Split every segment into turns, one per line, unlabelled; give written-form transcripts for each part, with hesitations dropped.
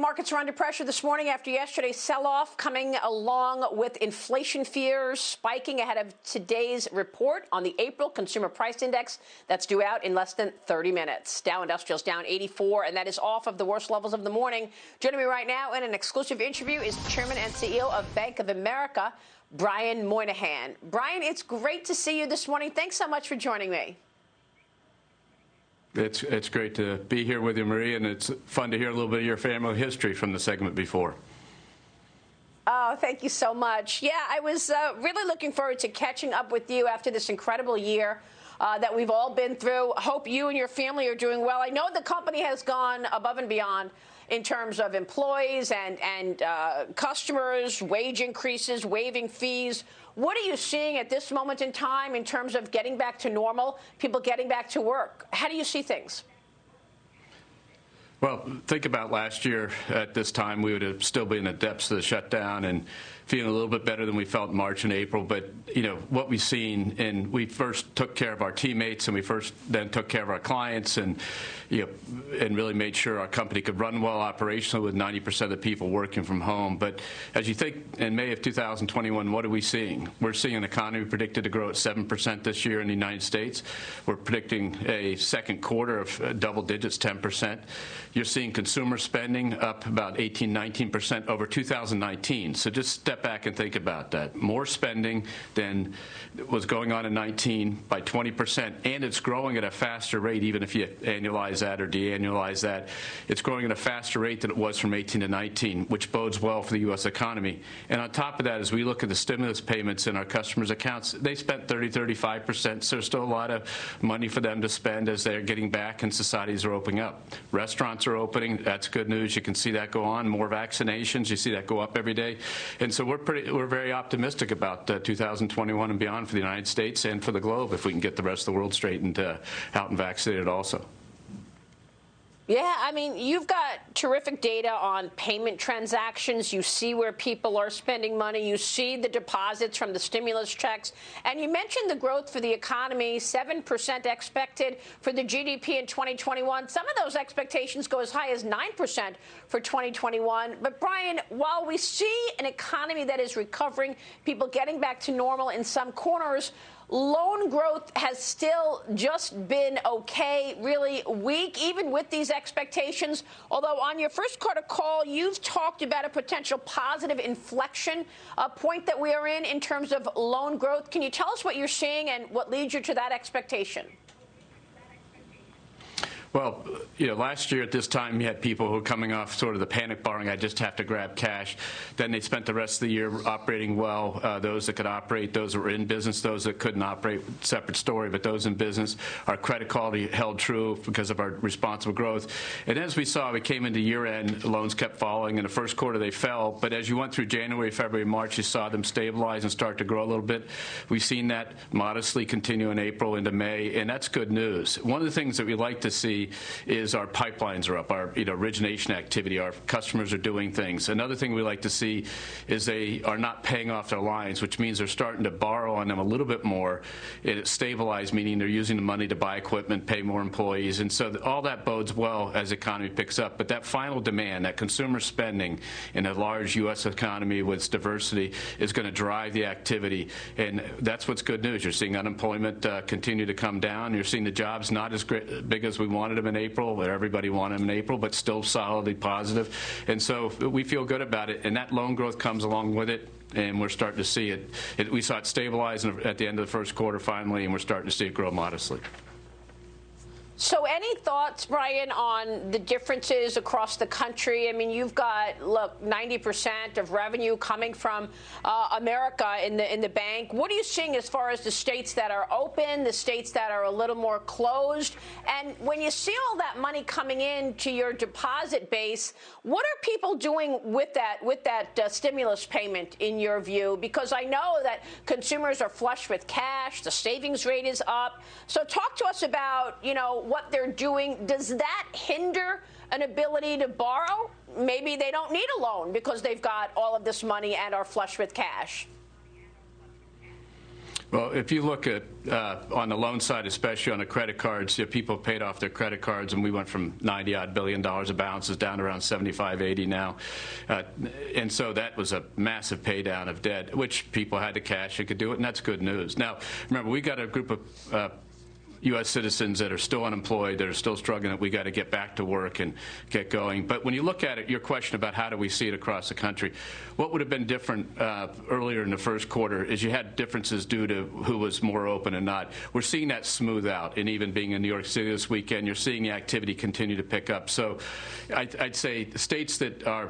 Markets are under pressure this morning after yesterday's sell-off, coming along with inflation fears spiking ahead of today's report on the April Consumer Price Index that's due out in less than 30 minutes. Dow Industrial's down 84, and that is off of the worst levels of the morning. Joining me right now in an exclusive interview is the Chairman and CEO of Bank of America, Brian Moynihan. Brian, it's great to see you this morning. Thanks so much for joining me.
It's great to be here with you, Maria, and it's fun to hear a little bit of your family history from the segment before.
Oh, thank you so much. Yeah, I was really looking forward to catching up with you after this incredible year that we've all been through. Hope you and your family are doing well. I know the company has gone above and beyond in terms of employees and customers, wage increases, waiving fees. What are you seeing at this moment in time in terms of getting back to normal, people getting back to work? How do you see things?
Well, think about last year at this time, we would have still been in the depths of the shutdown and feeling a little bit better than we felt in March and April. But, you know, what we've seen, and we first took care of our teammates and we then took care of our clients and, you know, and really made sure our company could run well operationally with 90% of the people working from home. But as you think in May of 2021, what are we seeing? We're seeing an economy predicted to grow at 7% this year in the United States. We're predicting a second quarter of double digits, 10%. You're seeing consumer spending up about 18-19% over 2019. So just step back and think about that. More spending than was going on in 19 by 20%, and it's growing at a faster rate, even if you annualize that or de-annualize that. It's growing at a faster rate than it was from 18 to 19, which bodes well for the U.S. economy. And on top of that, as we look at the stimulus payments in our customers' accounts, they spent 30-35%, so there's still a lot of money for them to spend as they're getting back and societies are opening up. Restaurants are opening. That's good news. You can see that go on. More vaccinations. You see that go up every day. And so we're very optimistic about 2021 and beyond for the United States and for the globe if we can get the rest of the world straightened out and vaccinated also.
Yeah, I mean, you've got terrific data on payment transactions. You see where people are spending money. You see the deposits from the stimulus checks. And you mentioned the growth for the economy, 7% expected for the GDP in 2021. Some of those expectations go as high as 9% for 2021. But, Brian, while we see an economy that is recovering, people getting back to normal in some corners, loan growth has still just been okay, really weak, even with these expectations. Although on your first quarter call, you've talked about a potential positive inflection point that we are in terms of loan growth. Can you tell us what you're seeing and what leads you to that expectation?
Well, you know, last year at this time, you had people who were coming off sort of the panic borrowing, I just have to grab cash. Then they spent the rest of the year operating well. Those that could operate, those that were in business, those that couldn't operate, separate story, but those in business. Our credit quality held true because of our responsible growth. And as we saw, we came into year-end, loans kept falling. In the first quarter, they fell. But as you went through January, February, March, you saw them stabilize and start to grow a little bit. We've seen that modestly continue in April into May, and that's good news. One of the things that we like to see is our pipelines are up, our origination activity, our customers are doing things. Another thing we like to see is they are not paying off their lines, which means they're starting to borrow on them a little bit more. It's stabilized, meaning they're using the money to buy equipment, pay more employees, and so all that bodes well as the economy picks up. But that final demand, that consumer spending in a large U.S. economy with its diversity is going to drive the activity, and that's what's good news. You're seeing unemployment continue to come down. You're seeing the jobs not as big as we wanted them in April, or everybody wanted them in April, but still solidly positive. And so we feel good about it, and that loan growth comes along with it, and we're starting to see it. We saw it stabilize at the end of the first quarter finally, and we're starting to see it grow modestly.
So any thoughts, Brian, on the differences across the country? I mean, you've got, look, 90% of revenue coming from America in the bank. What are you seeing as far as the states that are open, the states that are a little more closed? And when you see all that money coming in to your deposit base, what are people doing with that stimulus payment, in your view? Because I know that consumers are flush with cash, the savings rate is up. So talk to us about, you know, what they're doing. Does that hinder an ability to borrow? Maybe they don't need a loan because they've got all of this money and are flush with cash.
Well, if you look at on the loan side, especially on the credit cards, people paid off their credit cards, and we went from $90-odd billion of balances down to around 75, 80 now. And so that was a massive pay down of debt, which people had the cash and could do it, and that's good news. Now, remember, we got a group of U.S. citizens that are still unemployed, that are still struggling, that we got to get back to work and get going. But when you look at it, your question about how do we see it across the country, what would have been different earlier in the first quarter is you had differences due to who was more open and not. We're seeing that smooth out, and even being in New York City this weekend, you're seeing the activity continue to pick up. So I'd say the states that are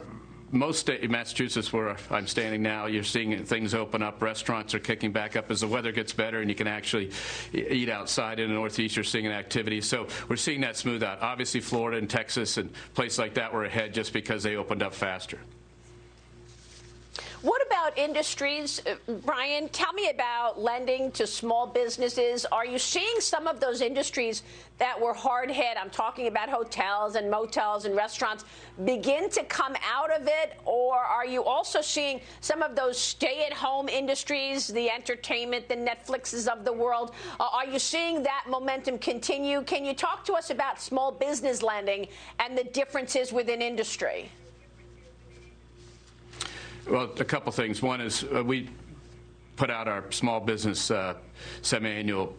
most states, Massachusetts, where I'm standing now, you're seeing things open up. Restaurants are kicking back up as the weather gets better and you can actually eat outside. In the Northeast, you're seeing an activity. So we're seeing that smooth out. Obviously, Florida and Texas and places like that were ahead just because they opened up faster.
What about industries, Brian? Tell me about lending to small businesses. Are you seeing some of those industries that were hard hit, I'm talking about hotels and motels and restaurants, begin to come out of it? Or are you also seeing some of those stay-at-home industries, the entertainment, the Netflixes of the world? Are you seeing that momentum continue? Can you talk to us about small business lending and the differences within industry?
Well, a couple things. One is we put out our small business semi-annual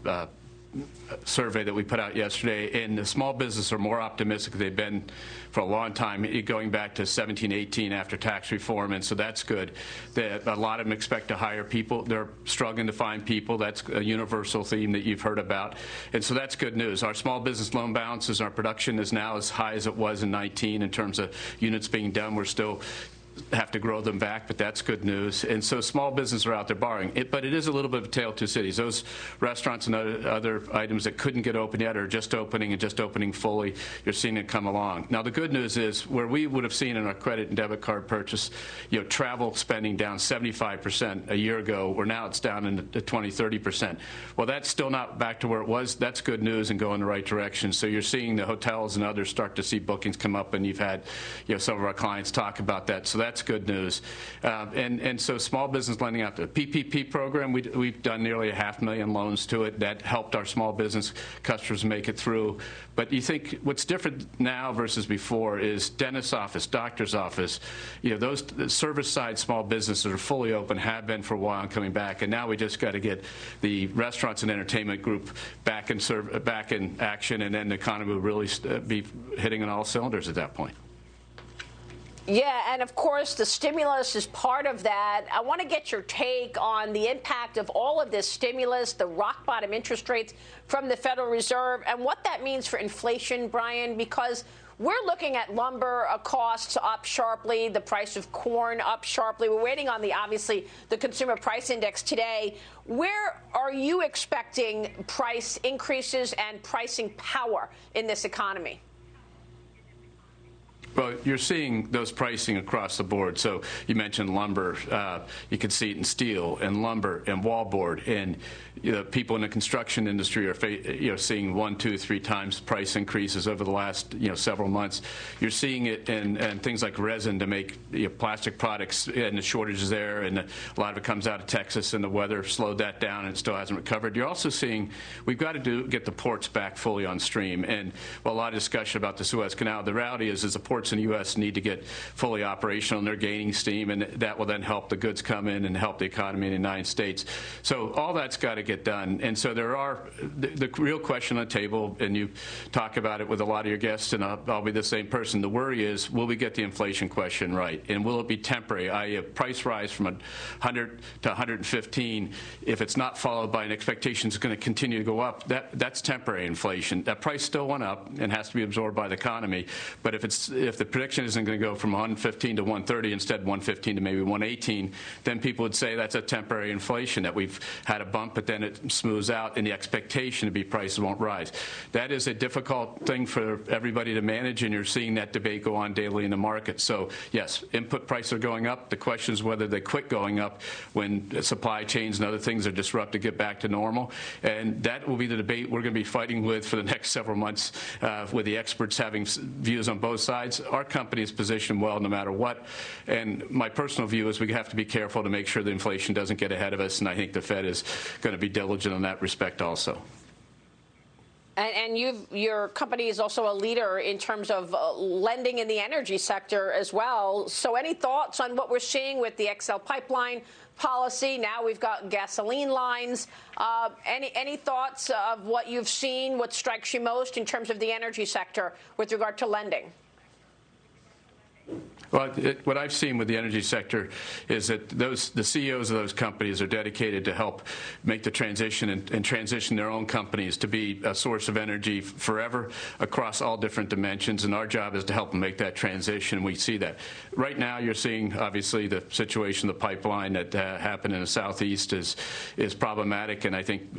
survey that we put out yesterday, and the small businesses are more optimistic than they've been for a long time, going back to 17, 18 after tax reform, and so that's good. A lot of them expect to hire people. They're struggling to find people. That's a universal theme that you've heard about, and so that's good news. Our small business loan balances, our production is now as high as it was in 19 in terms of units being done. We're still have to grow them back, but that's good news. And so small businesses are out there borrowing. But it is a little bit of a tale of two cities. Those restaurants and other items that couldn't get open yet are just opening and just opening fully. You're seeing it come along. Now, the good news is where we would have seen in our credit and debit card purchase, travel spending down 75% a year ago, where now it's down in the 20, 30%. Well, that's still not back to where it was. That's good news and go in the right direction. So you're seeing the hotels and others start to see bookings come up, and you've had some of our clients talk about that. So that's good news. And so small business lending out there. PPP program, we've done nearly 500,000 loans to it. That helped our small business customers make it through. But you think what's different now versus before is dentist's office, doctor's office, those service side small businesses are fully open, have been for a while and coming back. And now we just got to get the restaurants and entertainment group back in action, and then the economy will really be hitting on all cylinders at that point.
Yeah, and of course, the stimulus is part of that. I want to get your take on the impact of all of this stimulus, the rock bottom interest rates from the Federal Reserve, and what that means for inflation, Brian, because we're looking at lumber costs up sharply, the price of corn up sharply. We're waiting on obviously the consumer price index today. Where are you expecting price increases and pricing power in this economy?
Well, you're seeing those pricing across the board. So you mentioned lumber. You can see it in steel and lumber and wallboard. And people in the construction industry are seeing 1, 2, 3 times price increases over the last several months. You're seeing it in things like resin to make plastic products, and the shortages there. And a lot of it comes out of Texas, and the weather slowed that down, and it still hasn't recovered. You're also seeing we've got to get the ports back fully on stream. And a lot of discussion about the Suez Canal. The reality is the ports in the U.S. need to get fully operational, and they're gaining steam, and that will then help the goods come in and help the economy in the United States. So all that's got to get done. And so there are the real question on the table, and you talk about it with a lot of your guests, and I'll be the same person. The worry is, will we get the inflation question right? And will it be temporary? A price rise from 100 to 115, if it's not followed by an expectation it's going to continue to go up, that's temporary inflation. That price still went up and has to be absorbed by the economy. But if the prediction isn't going to go from 115 to 130, instead 115 to maybe 118, then people would say that's a temporary inflation, that we've had a bump, but then it smooths out, and the expectation to be prices won't rise. That is a difficult thing for everybody to manage, and you're seeing that debate go on daily in the market. So yes, input prices are going up. The question is whether they quit going up when supply chains and other things are disrupted, get back to normal. And that will be the debate we're going to be fighting with for the next several months, with the experts having views on both sides. our company is positioned well no matter what. And my personal view is we have to be careful to make sure the inflation doesn't get ahead of us, and I think the Fed is going to be diligent in that respect also.
And your company is also a leader in terms of lending in the energy sector as well. So any thoughts on what we're seeing with the XL pipeline policy? Now we've got gasoline lines. Any thoughts of what you've seen, what strikes you most in terms of the energy sector with regard to lending?
Well, what I've seen with the energy sector is that the CEOs of those companies are dedicated to help make the transition and transition their own companies to be a source of energy forever across all different dimensions. And our job is to help them make that transition. We see that. Right now, you're seeing, obviously, the situation, the pipeline that happened in the Southeast is problematic, and I think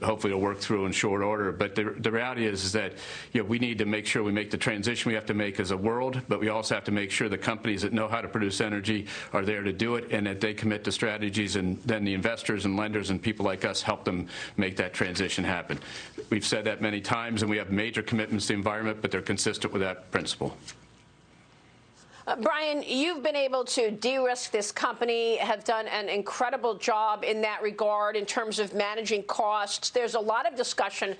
hopefully it'll work through in short order. But the reality is that we need to make sure we make the transition we have to make as a world, but we also have to make sure the companies that know how to produce energy are there to do it, and that they commit to strategies, and then the investors and lenders and people like us help them make that transition happen. We've said that many times, and we have major commitments to the environment, but they're consistent with that principle.
Brian, you've been able to de-risk this company, have done an incredible job in that regard in terms of managing costs. There's a lot of discussion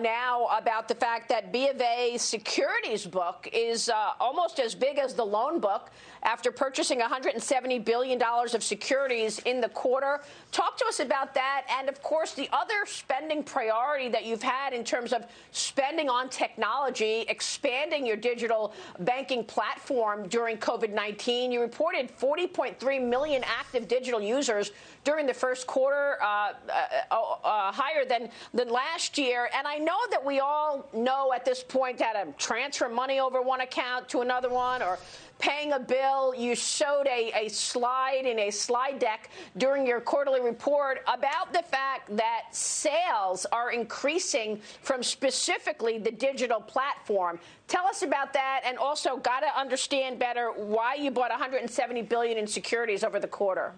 now about the fact that B of A's securities book is almost as big as the loan book after purchasing $170 billion of securities in the quarter. Talk to us about that, and of course the other spending priority that you've had in terms of spending on technology, expanding your digital banking platform during COVID-19. You reported 40.3 million active digital users during the first quarter, higher than last year. And I know that we all know at this point how to transfer money over one account to another one or paying a bill. You showed a slide in a slide deck during your quarterly report about the fact that sales are increasing from specifically the digital platform. Tell us about that, and also got to understand better why you bought $170 billion in securities over the quarter.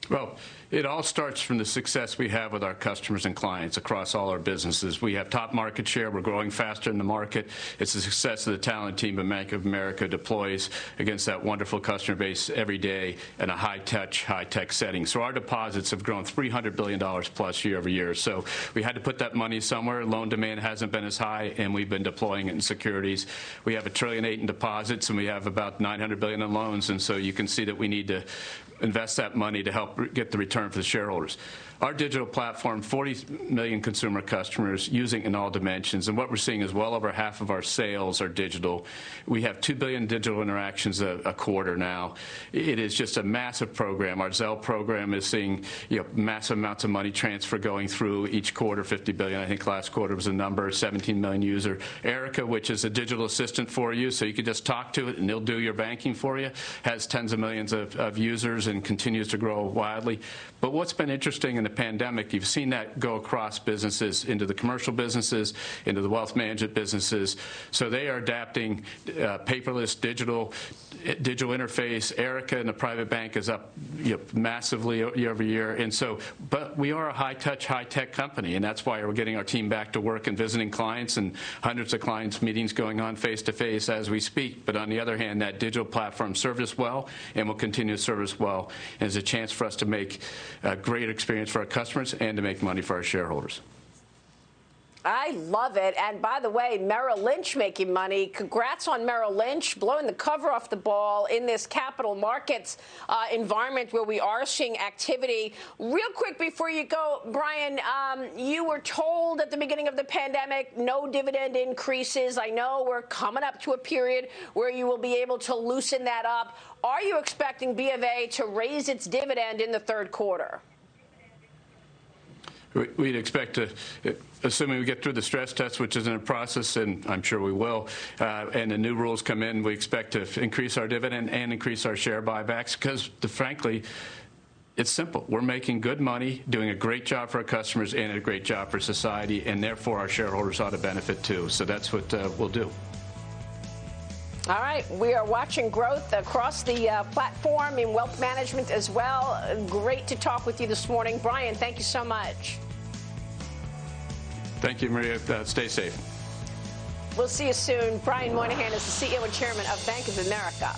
Well, it all starts from the success we have with our customers and clients across all our businesses. We have top market share. We're growing faster in the market. It's the success of the talent team at Bank of America deploys against that wonderful customer base every day in a high-touch, high-tech setting. So our deposits have grown $300 billion plus year over year. So we had to put that money somewhere. Loan demand hasn't been as high, and we've been deploying it in securities. We have $1.8 trillion in deposits, and we have about $900 billion in loans. And so you can see that we need to invest that money to help get the return for the shareholders. Our digital platform, 40 million consumer customers using in all dimensions, and what we're seeing is well over half of our sales are digital. We have 2 billion digital interactions a quarter now. It is just a massive program. Our Zelle program is seeing massive amounts of money transfer going through each quarter, 50 billion. I think last quarter was a number, 17 million user. Erica, which is a digital assistant for you, so you can just talk to it and it'll do your banking for you, has tens of millions of users and continues to grow wildly. But what's been interesting in the pandemic, you've seen that go across businesses, into the commercial businesses, into the wealth management businesses. So they are adapting paperless, digital interface. Erica in the private bank is up massively year over year. And so, but we are a high-touch, high-tech company, and that's why we're getting our team back to work and visiting clients, and hundreds of clients meetings going on face-to-face as we speak. But on the other hand, that digital platform served us well and will continue to serve us well, and is a chance for us to make a great experience for our customers and to make money for our shareholders.
I love it. And by the way, Merrill Lynch making money. Congrats on Merrill Lynch blowing the cover off the ball in this capital markets environment where we are seeing activity. Real quick before you go, Brian, you were told at the beginning of the pandemic no dividend increases. I know we're coming up to a period where you will be able to loosen that up. Are you expecting B of A to raise its dividend in the third quarter?
We'd expect to, assuming we get through the stress test, which is in a process, and I'm sure we will, and the new rules come in, we expect to increase our dividend and increase our share buybacks because, frankly, it's simple. We're making good money, doing a great job for our customers and a great job for society, and therefore our shareholders ought to benefit too. So that's what we'll do.
All right. We are watching growth across the platform in wealth management as well. Great to talk with you this morning. Brian, thank you so much.
Thank you, Maria. Stay safe.
We'll see you soon. Brian Moynihan is the CEO and Chairman of Bank of America.